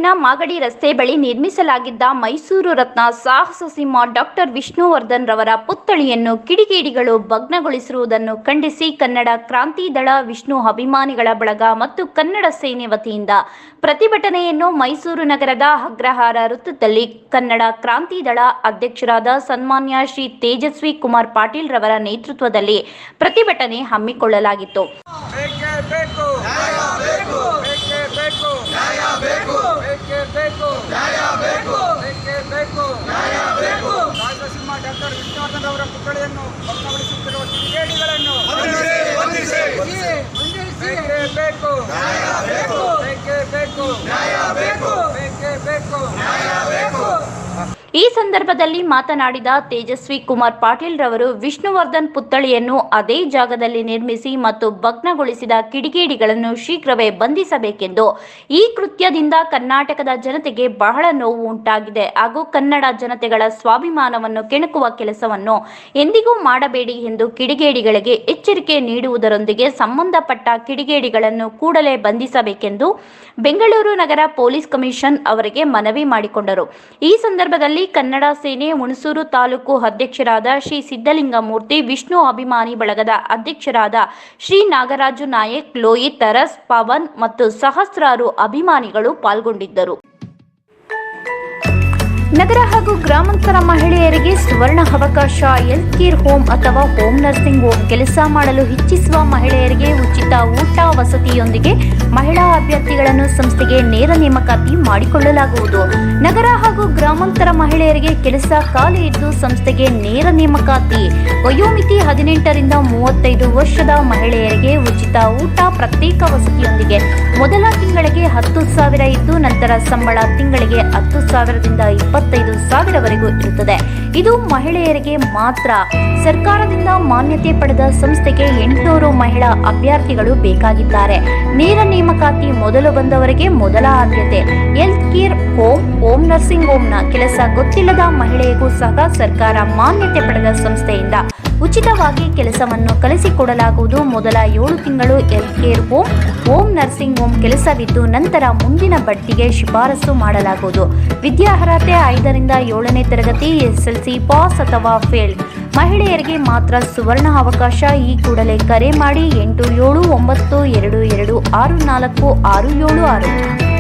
ತಾಲೂಕಿನ ಮಾಗಡಿ ರಸ್ತೆ ಬಳಿ ನಿರ್ಮಿಸಲಾಗಿದ್ದ ಮೈಸೂರು ರತ್ನ ಸಾಹಸ ಸಿಂಹ ಡಾಕ್ಟರ್ ವಿಷ್ಣುವರ್ಧನ್ ರವರ ಪುತ್ಥಳಿಯನ್ನು ಕಿಡಿಗೇಡಿಗಳು ಭಗ್ನಗೊಳಿಸಿರುವುದನ್ನು ಖಂಡಿಸಿ ಕನ್ನಡ ಕ್ರಾಂತಿ ದಳ, ವಿಷ್ಣು ಅಭಿಮಾನಿಗಳ ಬಳಗ ಮತ್ತು ಕನ್ನಡ ಸೇನೆ ವತಿಯಿಂದ ಪ್ರತಿಭಟನೆಯನ್ನು ಮೈಸೂರು ನಗರದ ಅಗ್ರಹಾರ ವೃತ್ತದಲ್ಲಿ ಕನ್ನಡ ಕ್ರಾಂತಿ ದಳ ಅಧ್ಯಕ್ಷರಾದ ಸನ್ಮಾನ್ಯ ಶ್ರೀ ತೇಜಸ್ವಿ ಕುಮಾರ್ ಪಾಟೀಲ್ ರವರ ನೇತೃತ್ವದಲ್ಲಿ ಪ್ರತಿಭಟನೆ ಹಮ್ಮಿಕೊಳ್ಳಲಾಗಿತ್ತು. ಡಾಕ್ಟರ್ ವಿಷ್ಣುವರ್ಧನ್ ಅವರ ಪುತ್ಥಳಿಯನ್ನು ಭಗ್ನಗೊಳಿಸುತ್ತಿರುವ ಕಿಡಿಗೇಡಿಗಳನ್ನು ಈ ಸಂದರ್ಭದಲ್ಲಿ ಮಾತನಾಡಿದ ತೇಜಸ್ವಿ ಕುಮಾರ್ ಪಾಟೀಲ್ ರವರು ವಿಷ್ಣುವರ್ಧನ್ ಪುತ್ಥಳಿಯನ್ನು ಅದೇ ಜಾಗದಲ್ಲಿ ನಿರ್ಮಿಸಿ ಮತ್ತು ಭಗ್ನಗೊಳಿಸಿದ ಕಿಡಿಗೇಡಿಗಳನ್ನು ಶೀಘ್ರವೇ ಬಂಧಿಸಬೇಕೆಂದು, ಈ ಕೃತ್ಯದಿಂದ ಕರ್ನಾಟಕದ ಜನತೆಗೆ ಬಹಳ ನೋವು ಉಂಟಾಗಿದೆ ಹಾಗೂ ಕನ್ನಡ ಜನತೆಗಳ ಸ್ವಾಭಿಮಾನವನ್ನು ಕೆಣಕುವ ಕೆಲಸವನ್ನು ಎಂದಿಗೂ ಮಾಡಬೇಡಿ ಎಂದು ಕಿಡಿಗೇಡಿಗಳಿಗೆ ಎಚ್ಚರಿಕೆ ನೀಡುವುದರೊಂದಿಗೆ ಸಂಬಂಧಪಟ್ಟ ಕಿಡಿಗೇಡಿಗಳನ್ನು ಕೂಡಲೇ ಬಂಧಿಸಬೇಕೆಂದು ಬೆಂಗಳೂರು ನಗರ ಪೊಲೀಸ್ ಕಮಿಷನ್ ಅವರಿಗೆ ಮನವಿ ಮಾಡಿಕೊಂಡರು. ಈ ಸಂದರ್ಭದಲ್ಲಿ ಕನ್ನಡ ಸೇನೆ ಹುಣಸೂರು ತಾಲೂಕು ಅಧ್ಯಕ್ಷರಾದ ಶ್ರೀ ಸಿದ್ದಲಿಂಗಮೂರ್ತಿ, ವಿಷ್ಣು ಅಭಿಮಾನಿ ಬಳಗದ ಅಧ್ಯಕ್ಷರಾದ ಶ್ರೀ ನಾಗರಾಜು ನಾಯಕ್, ಲೋಹಿತ್ ಅರಸ್, ಪವನ್ ಮತ್ತು ಸಹಸ್ರಾರು ಅಭಿಮಾನಿಗಳು ಪಾಲ್ಗೊಂಡಿದ್ದರು. ನಗರ ಹಾಗೂ ಗ್ರಾಮಾಂತರ ಮಹಿಳೆಯರಿಗೆ ಸುವರ್ಣ ಅವಕಾಶ. ಹೆಲ್ತ್ ಕೇರ್ ಹೋಮ್ ಅಥವಾ ಹೋಮ್ ನರ್ಸಿಂಗ್ ಹೋಮ್ ಕೆಲಸ ಮಾಡಲು ಇಚ್ಛಿಸುವ ಮಹಿಳೆಯರಿಗೆ ಉಚಿತ ಊಟ ವಸತಿಯೊಂದಿಗೆ ಮಹಿಳಾ ಅಭ್ಯರ್ಥಿಗಳನ್ನು ಸಂಸ್ಥೆಗೆ ನೇರ ನೇಮಕಾತಿ ಮಾಡಿಕೊಳ್ಳಲಾಗುವುದು. ನಗರ ಹಾಗೂ ಗ್ರಾಮಾಂತರ ಮಹಿಳೆಯರಿಗೆ ಕೆಲಸ ಖಾಲಿ ಇದ್ದು ಸಂಸ್ಥೆಗೆ ನೇರ ನೇಮಕಾತಿ. ವಯೋಮಿತಿ 18 ರಿಂದ 35 ವರ್ಷದ ಮಹಿಳೆಯರಿಗೆ ಉಚಿತ ಊಟ, ಪ್ರತ್ಯೇಕ ವಸತಿಯೊಂದಿಗೆ ಮೊದಲ ತಿಂಗಳಿಗೆ 10,000 ಇದ್ದು ನಂತರ ಸಂಬಳ ತಿಂಗಳಿಗೆ 10,000 ದಿಂದ 25,000ವರೆಗೂ ಇರುತ್ತದೆ. ಇದು ಮಹಿಳೆಯರಿಗೆ ಮಾತ್ರ. ಸರ್ಕಾರದಿಂದ ಮಾನ್ಯತೆ ಪಡೆದ ಸಂಸ್ಥೆಗೆ 800 ಮಹಿಳಾ ಅಭ್ಯರ್ಥಿಗಳು ಬೇಕಾಗಿದ್ದಾರೆ. ನೇರ ನೇಮಕಾತಿ ಮೊದಲು ಬಂದವರಿಗೆ ಮೊದಲ ಆದ್ಯತೆ. Health care home, home nursing ಹೋಮ್ನ ಕೆಲಸ ಗೊತ್ತಿಲ್ಲದ ಮಹಿಳೆಗೂ ಸಹ ಸರ್ಕಾರ ಮಾನ್ಯತೆ ಪಡೆದ ಸಂಸ್ಥೆಯಿಂದ ಉಚಿತವಾಗಿ ಕೆಲಸವನ್ನು ಕಲಿಸಿಕೊಡಲಾಗುವುದು. ಮೊದಲ 7 ತಿಂಗಳು health care home, home nursing home ಕೆಲಸವಿದ್ದು ನಂತರ ಮುಂದಿನ ಬಡ್ತಿಗೆ ಶಿಫಾರಸು ಮಾಡಲಾಗುವುದು. ವಿದ್ಯಾರ್ಹತೆ 5 ರಿಂದ 7ನೇ ತರಗತಿ, SSLC ಪಾಸ್ ಅಥವಾ ಫೇಲ್. ಮಹಿಳೆಯರಿಗೆ ಮಾತ್ರ ಸುವರ್ಣ ಅವಕಾಶ. ಈ ಕೂಡಲೇ ಕರೆ ಮಾಡಿ 8792264676.